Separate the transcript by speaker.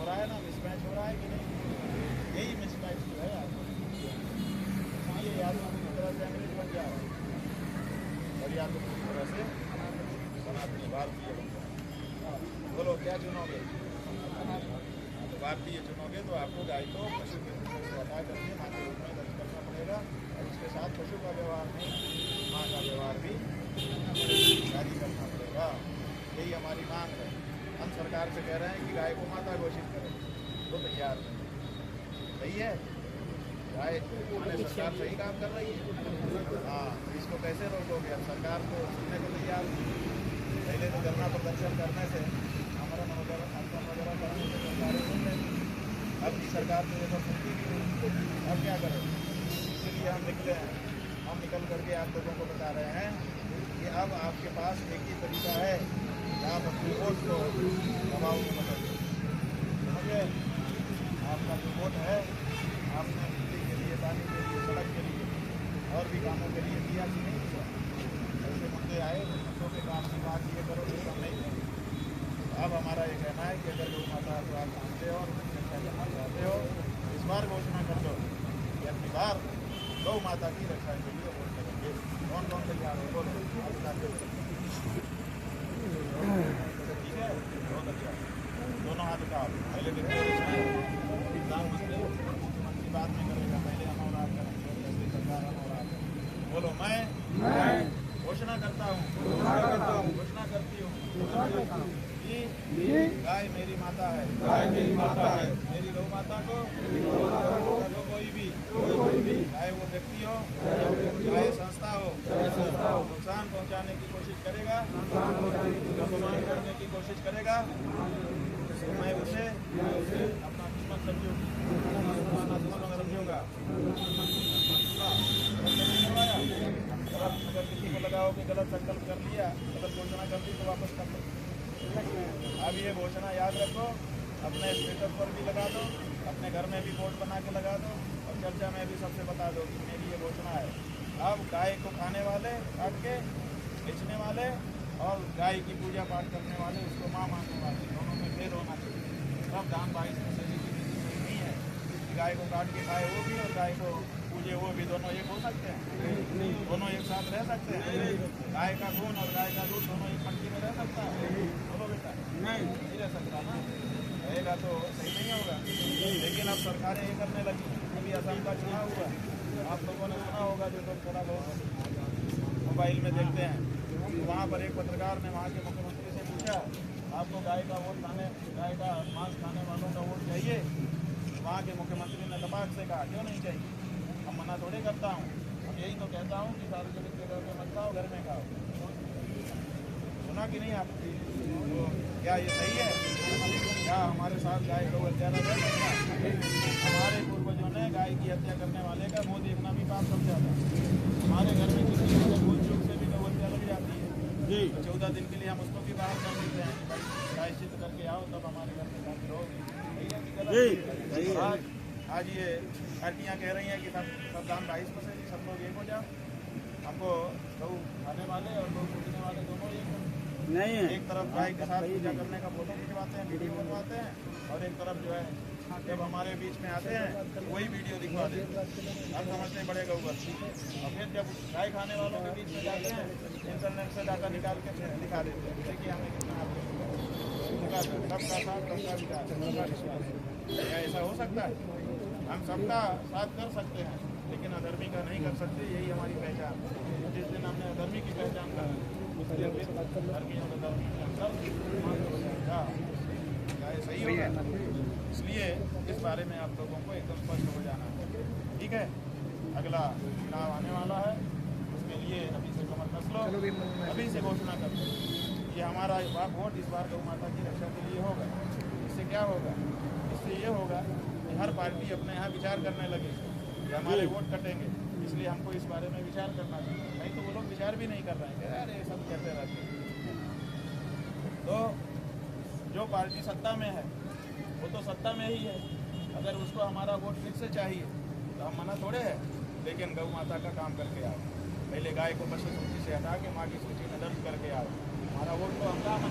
Speaker 1: हो रहा है ना, मिसमैच हो रहा है कि नहीं? यही मिसमैच जो है आपको ये या तो पूरी तरह से अंग्रेज बन जा रहा है और या तो पूरी तरह से सनातनी भारतीय बन जा रहा है। बोलो क्या चुनोगे? तो भारतीय चुनोगे तो आपको गाय को पशु के रूप से हटा करके माँ के रूप में दर्ज करना पड़ेगा और उसके साथ पशु का व्यवहार नहीं, माँ का व्यवहार भी शादी करना पड़ेगा। यही हमारी मांग है। हम सरकार से कह रहे हैं कि गाय को माता घोषित करें, तो तैयार नहीं। सही है, गाय माने सरकार सही काम कर रही है। हाँ, इसको कैसे रोकोगे? अब सरकार तो सुनने को तैयार नहीं। पहले तो धरना प्रदर्शन करने से हमारा वगैरह करने से सरकारें सुन रही, अब की सरकार तो ये सब सुनती भी नहीं। अब क्या करें? इसीलिए हम निकले हैं। हम निकल करके आप लोगों को बता रहे हैं कि अब आपके पास एक ही तरीका है कि आप अपनी वोट को दबाव में बदल दें। समझे? आपका जो वोट है आपने बिजली के लिए, पानी के लिए, सड़क के लिए और भी कामों के लिए दिया कि नहीं दिया? ऐसे मुद्दे आए, मुद्दों के काम की बात ये करो जो काम नहीं करो। अब हमारा ये कहना है कि अगर गौ माता को आप मानते हो और उनकी रक्षा करना चाहते हो, इस बार घोषणा कर दो कि अपनी बार गौ माता की रक्षा के लिए वोट करेंगे। कौन कौन तैयार हो? बोलो। ठीक है, बहुत अच्छा। दोनों हाथ उठाओ। पहले प्रधानमंत्री मुख्यमंत्री बाद में करेगा, पहले हम और आप करेंगे। जैसे सरकार हम और आप। बोलो मैं घोषणा करता हूँ, घोषणा करती हूँ कि गाय मेरी माता है, मेरी गौ माता को जो कोई भी चाहे वो व्यक्ति हो, चाहे संस्था हो, नुकसान पहुंचाने की कोशिश करेगा, अपमान करने की कोशिश करेगा, तो मैं उसे अपना दुश्मन समझूंगा। अगर किसी को लगाओ कि गलत संकल्प कर लिया, गलत घोषणा कर दी तो वापस कर लो। अब ये घोषणा याद रखो, अपने स्टेटस पर भी लगा दो, अपने घर में भी बोर्ड बना के लगा दो और चर्चा में भी सबसे बता दो कि मेरी ये घोषणा है। अब गाय को खाने वाले, काट के बेचने वाले और गाय की पूजा पाठ करने वाले, उसको माँ मानने वाले, दोनों में भेद होना चाहिए। सब दान 22 में सही की नीति सही नहीं है कि गाय को काट के खाए वो भी और गाय को पूजे वो भी। दोनों एक हो सकते हैं? दोनों एक साथ रह सकते हैं? गाय का खून और गाय का दूध दोनों एक मटकी में रह सकता है? बोलो बेटा, नहीं रह सकता ना। रहेगा तो सही नहीं होगा। लेकिन अब सरकारें ये करने लगी। अभी असम का चुनाव हुआ, आप लोगों ने सुना होगा, जो लोग थोड़ा बहुत मोबाइल में देखते हैं। तो वहाँ पर एक पत्रकार ने वहाँ के मुख्यमंत्री से पूछा, आपको गाय का वोट खाने, गाय का मांस खाने वालों का वोट चाहिए? वहाँ के मुख्यमंत्री ने तपाक से कहा, क्यों नहीं चाहिए? हम मना थोड़े करता हूँ, हम यही तो कहता हूँ कि सार्वजनिक जगह में मत खाओ, घर में खाओ। सुना कि नहीं आप? तो क्या ये सही है? क्या हमारे साथ गाय को हत्यारा कर सकता? हमारे पूर्वजों ने गाय की हत्या करने वाले का मुँह देखना भी पाप समझा था। हमारे घर में किसी को भूल चूक से भी गौ हत्या लग जाती है जी, तो 14 दिन के लिए हम उसको भी बाहर कर देते हैं कि भाई प्रायश्चित करके आओ, तब हमारे घर में शादी होगी। आज ये लड़कियाँ कह रही हैं कि सब दाम 22% सब लोग एक हो जाओ। हमको गौ खाने वाले और गौ पूजने वाले दोनों एक नहीं है। एक तरफ गाय के साथ पूजा करने का फोटो खिंचवाते हैं, वीडियो बनवाते हैं, और एक तरफ जो है जब हमारे बीच में आते हैं वही वीडियो दिखवा देते हैं। हम समझते हैं बड़े गौवर। और फिर जब गाय खाने वालों के बीच में जाते हैं, इंटरनेट से डाटा निकाल के फिर दिखा देते हैं देखिए हमें कितना सबका साथ, सबका विकास। क्या ऐसा हो सकता है? हम सबका साथ कर सकते हैं लेकिन अधर्मी का नहीं कर सकते। यही हमारी पहचान। जिस दिन हमने अधर्मी की पहचान कर सही होगा। इसलिए इस बारे में आप लोगों को एकदम स्पष्ट हो जाना है। ठीक है, अगला चुनाव आने वाला है, उसके लिए अभी से कमर कस लो, अभी से घोषणा कर लो। ये हमारा वोट इस बार गौ माता की रक्षा के लिए होगा। इससे क्या होगा? इससे ये होगा कि हर पार्टी अपने यहाँ विचार करने लगे कि हमारे वोट कटेंगे, इसलिए हमको इस बारे में विचार करना चाहिए। नहीं तो वो लोग विचार भी नहीं कर रहे हैं, अरे सब कहते रहते हैं। तो जो पार्टी सत्ता में है वो तो सत्ता में ही है। अगर उसको हमारा वोट फिर से चाहिए तो हम मना थोड़े है। लेकिन गौ माता का काम करके आओ। पहले गाय को पशु सूची से हटा के माँ की सूची में दर्ज करके आओ। हमारा वोट